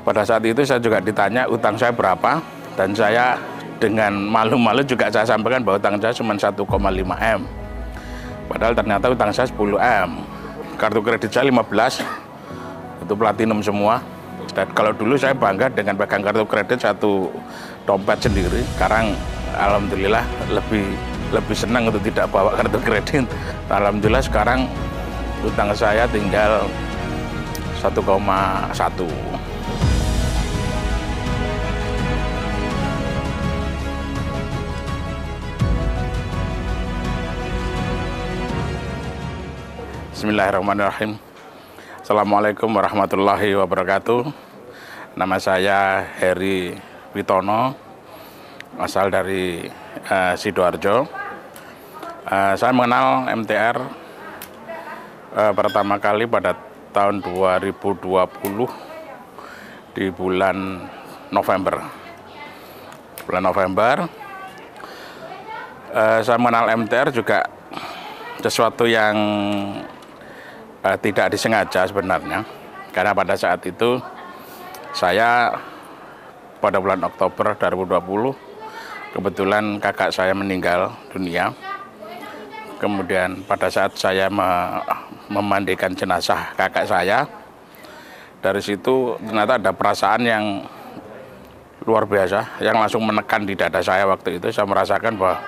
Pada saat itu saya juga ditanya utang saya berapa, dan saya dengan malu-malu juga saya sampaikan bahwa utang saya cuma 1,5 M. Padahal ternyata utang saya 10 M. Kartu kredit saya 15, itu platinum semua. Dan kalau dulu saya bangga dengan pegang kartu kredit satu dompet sendiri, sekarang alhamdulillah lebih senang untuk tidak bawa kartu kredit. Alhamdulillah sekarang utang saya tinggal 1,1. Bismillahirrahmanirrahim. Assalamualaikum warahmatullahi wabarakatuh. Nama saya Heri Witono, asal dari Sidoarjo. Saya mengenal MTR pertama kali pada tahun 2020 di bulan November. Saya mengenal MTR juga sesuatu yang tidak disengaja sebenarnya, karena pada saat itu saya pada bulan Oktober 2020 kebetulan kakak saya meninggal dunia. Kemudian pada saat saya memandikan jenazah kakak saya, dari situ ternyata ada perasaan yang luar biasa yang langsung menekan di dada saya. Waktu itu saya merasakan bahwa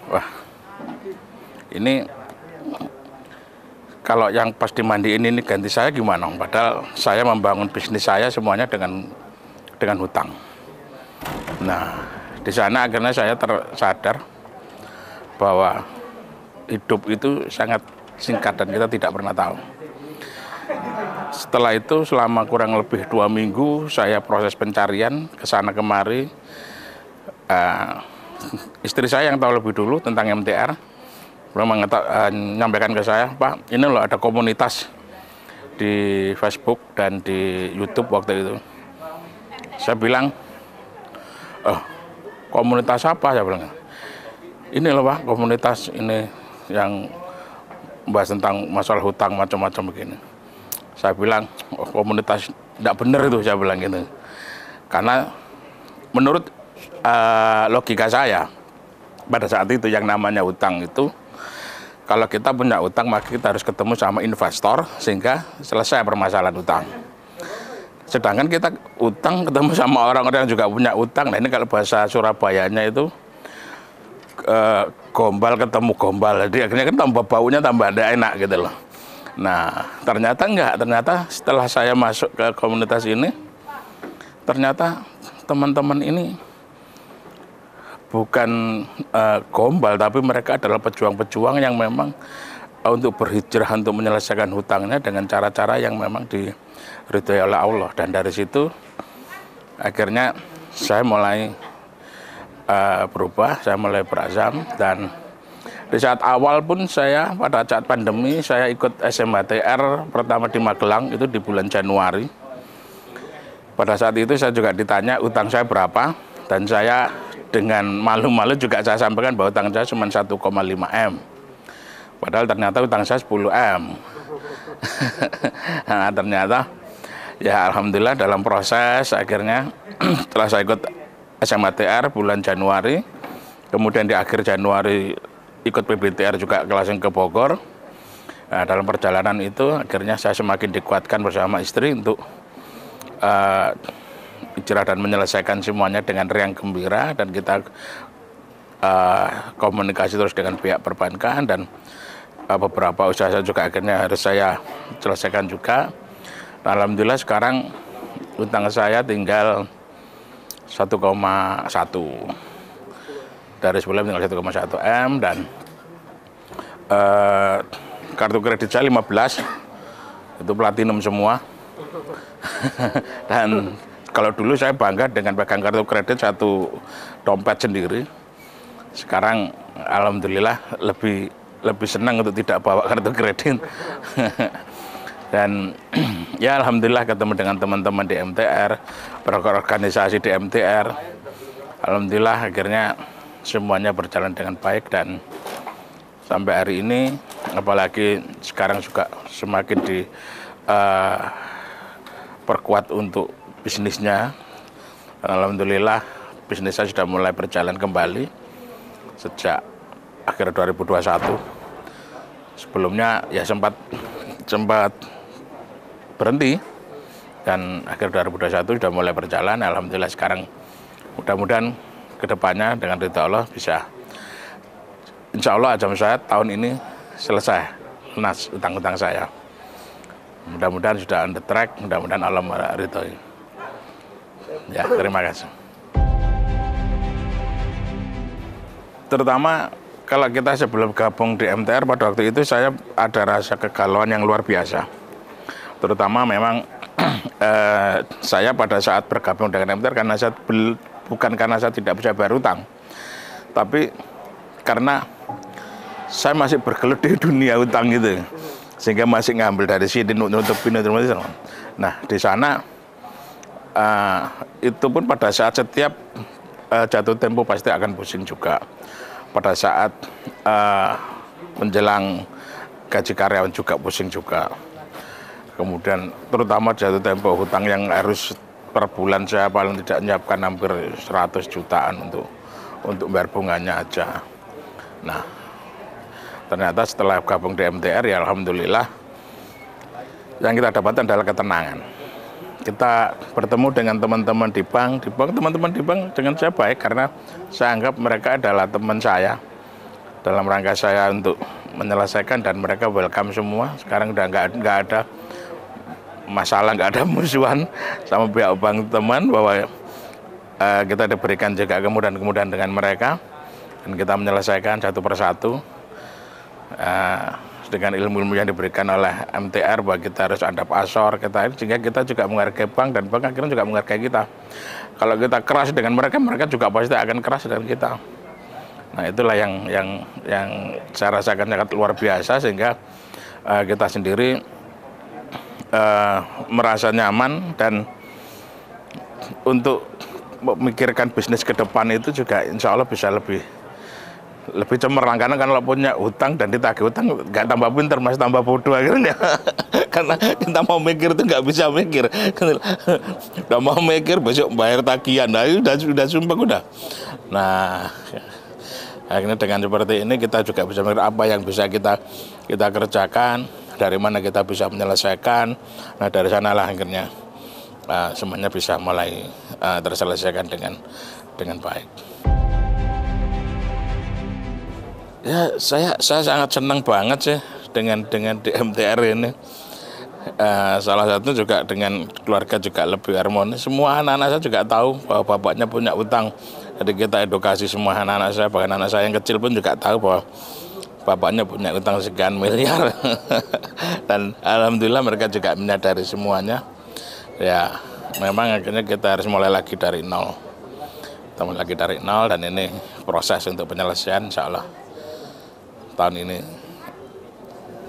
wah, ini kalau yang pas dimandiin ini ganti saya gimana? Padahal saya membangun bisnis saya semuanya dengan hutang. Nah, di sana akhirnya saya tersadar bahwa hidup itu sangat singkat dan kita tidak pernah tahu. Setelah itu selama kurang lebih 2 minggu saya proses pencarian ke sana kemari. Istri saya yang tahu lebih dulu tentang MTR menyampaikan ke saya, Pak, ini loh ada komunitas di Facebook dan di YouTube waktu itu. Saya bilang, komunitas apa? Saya bilang, ini loh Pak, komunitas ini yang membahas tentang masalah hutang macam-macam begini. Saya bilang, komunitas tidak benar itu, saya bilang gitu. Karena menurut logika saya, pada saat itu yang namanya hutang itu, kalau kita punya utang maka kita harus ketemu sama investor sehingga selesai permasalahan utang. Sedangkan kita utang ketemu sama orang-orang yang juga punya utang. Nah ini kalau bahasa Surabayanya itu gombal ketemu gombal. Jadi akhirnya kan tambah baunya tambah ada enak gitu loh. Nah ternyata enggak. Ternyata setelah saya masuk ke komunitas ini, ternyata teman-teman ini bukan gombal, tapi mereka adalah pejuang-pejuang yang memang untuk berhijrah untuk menyelesaikan hutangnya dengan cara-cara yang memang diridhoi oleh Allah. Dan dari situ akhirnya saya mulai berubah, saya mulai berazam. Dan di saat awal pun saya pada saat pandemi saya ikut SMHTR pertama di Magelang itu di bulan Januari. Pada saat itu saya juga ditanya utang saya berapa, dan saya dengan malu-malu juga saya sampaikan bahwa utang saya cuma 1,5 M. Padahal ternyata utang saya 10 M. Nah, ternyata ya alhamdulillah dalam proses akhirnya setelah saya ikut SMHTR bulan Januari, kemudian di akhir Januari ikut PBTR juga kelas ke Bogor. Nah, dalam perjalanan itu akhirnya saya semakin dikuatkan bersama istri untuk hijrah dan menyelesaikan semuanya dengan riang gembira, dan kita komunikasi terus dengan pihak perbankan, dan beberapa usaha saya juga akhirnya harus saya selesaikan juga. Nah, alhamdulillah sekarang utang saya tinggal 1,1 dari sebelum tinggal 1,1 M, dan kartu kredit saya 15, itu platinum semua. Dan kalau dulu saya bangga dengan pegang kartu kredit satu dompet sendiri. Sekarang alhamdulillah lebih senang untuk tidak bawa kartu kredit. Dan ya alhamdulillah ketemu dengan teman-teman di MTR, berorganisasi di MTR. Alhamdulillah akhirnya semuanya berjalan dengan baik, dan sampai hari ini apalagi sekarang juga semakin diperkuat untuk bisnisnya. Alhamdulillah bisnisnya sudah mulai berjalan kembali sejak akhir 2021. Sebelumnya ya sempat berhenti, dan akhir 2021 sudah mulai berjalan. Alhamdulillah sekarang mudah-mudahan kedepannya dengan ridha Allah bisa, insya Allah Ajam Syahid tahun ini selesai lunas utang-utang saya. Mudah-mudahan sudah on the track, mudah-mudahan Allah meridhoi. Ya, terima kasih. Terutama kalau kita sebelum gabung di MTR pada waktu itu saya ada rasa kegalauan yang luar biasa. Terutama memang saya pada saat bergabung dengan MTR bukan karena saya tidak bisa bayar utang, tapi karena saya masih bergelut di dunia utang gitu, sehingga masih ngambil dari sini nutupin. Nah di sana itu pun pada saat setiap jatuh tempo pasti akan pusing juga. Pada saat menjelang gaji karyawan juga pusing juga. Kemudian terutama jatuh tempo hutang yang harus per bulan saya paling tidak menyiapkan hampir 100 jutaan untuk bayar bunganya aja. Nah ternyata setelah gabung di MTR ya alhamdulillah yang kita dapatkan adalah ketenangan. Kita bertemu dengan teman-teman di bank, teman-teman di bank dengan saya baik karena saya anggap mereka adalah teman saya dalam rangka saya untuk menyelesaikan, dan mereka welcome semua. Sekarang udah nggak ada masalah, nggak ada musuhan sama pihak bank teman, bahwa kita diberikan juga kemudahan-kemudahan dengan mereka dan kita menyelesaikan satu persatu dengan ilmu-ilmu yang diberikan oleh MTR, bahwa kita harus adab asor sehingga kita juga menghargai bank, dan bank akhirnya juga menghargai kita. Kalau kita keras dengan mereka, mereka juga pasti akan keras dengan kita. Nah itulah yang saya rasakan sangat luar biasa, sehingga kita sendiri merasa nyaman, dan untuk memikirkan bisnis ke depan itu juga insya Allah bisa lebih cemerlang, karena kalau punya hutang dan ditagih hutang nggak tambah pinter, masih tambah bodoh akhirnya. Karena kita mau mikir itu nggak bisa mikir, udah mau mikir besok bayar tagihan, nah udah sumpah udah. Nah akhirnya dengan seperti ini kita juga bisa mikir apa yang bisa kita kerjakan, dari mana kita bisa menyelesaikan. Nah dari sanalah akhirnya semuanya bisa mulai terselesaikan dengan baik. Ya saya sangat senang banget sih dengan di MTR ini. Salah satu juga dengan keluarga juga lebih harmonis. Semua anak-anak saya juga tahu bahwa bapaknya punya utang. Jadi kita edukasi semua anak-anak saya, bahkan anak saya yang kecil pun juga tahu bahwa bapaknya punya utang sekian miliar. Dan alhamdulillah mereka juga menyadari semuanya. Ya memang akhirnya kita harus mulai lagi dari nol. Kita mulai lagi dari nol, dan ini proses untuk penyelesaian, insya Allah tahun ini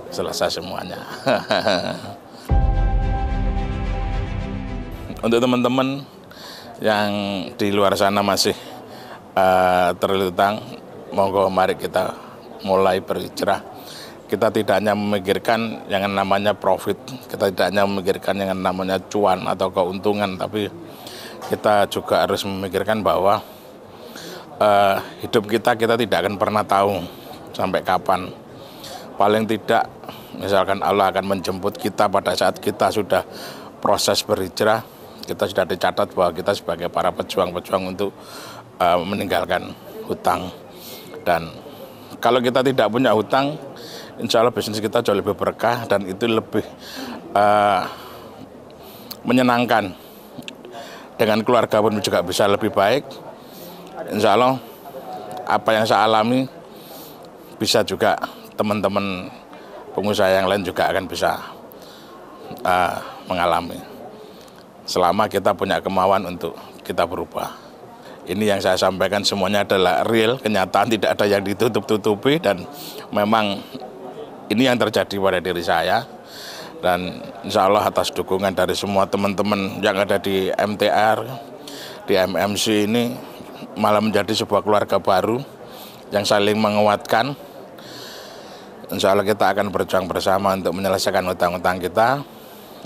selesai semuanya. Untuk teman-teman yang di luar sana masih terlilit utang, monggo mari kita mulai berhijrah. Kita tidak hanya memikirkan yang namanya profit, kita tidak hanya memikirkan yang namanya cuan atau keuntungan, tapi kita juga harus memikirkan bahwa hidup kita tidak akan pernah tahu sampai kapan. Paling tidak misalkan Allah akan menjemput kita pada saat kita sudah proses berhijrah, kita sudah dicatat bahwa kita sebagai para pejuang-pejuang untuk meninggalkan hutang. Dan kalau kita tidak punya hutang, insya Allah bisnis kita jauh lebih berkah, dan itu lebih menyenangkan. Dengan keluarga pun juga bisa lebih baik. Insya Allah apa yang saya alami bisa juga teman-teman pengusaha yang lain juga akan bisa mengalami, selama kita punya kemauan untuk kita berubah. Ini yang saya sampaikan semuanya adalah real, kenyataan, tidak ada yang ditutup-tutupi, dan memang ini yang terjadi pada diri saya. Dan insya Allah atas dukungan dari semua teman-teman yang ada di MTR, di MMC ini malah menjadi sebuah keluarga baru yang saling menguatkan. Insya Allah kita akan berjuang bersama untuk menyelesaikan hutang-hutang kita,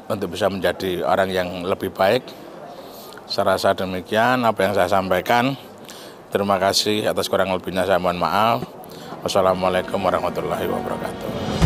untuk bisa menjadi orang yang lebih baik, Saya rasa demikian apa yang saya sampaikan. Terima kasih, atas kurang lebihnya saya mohon maaf. Wassalamualaikum warahmatullahi wabarakatuh.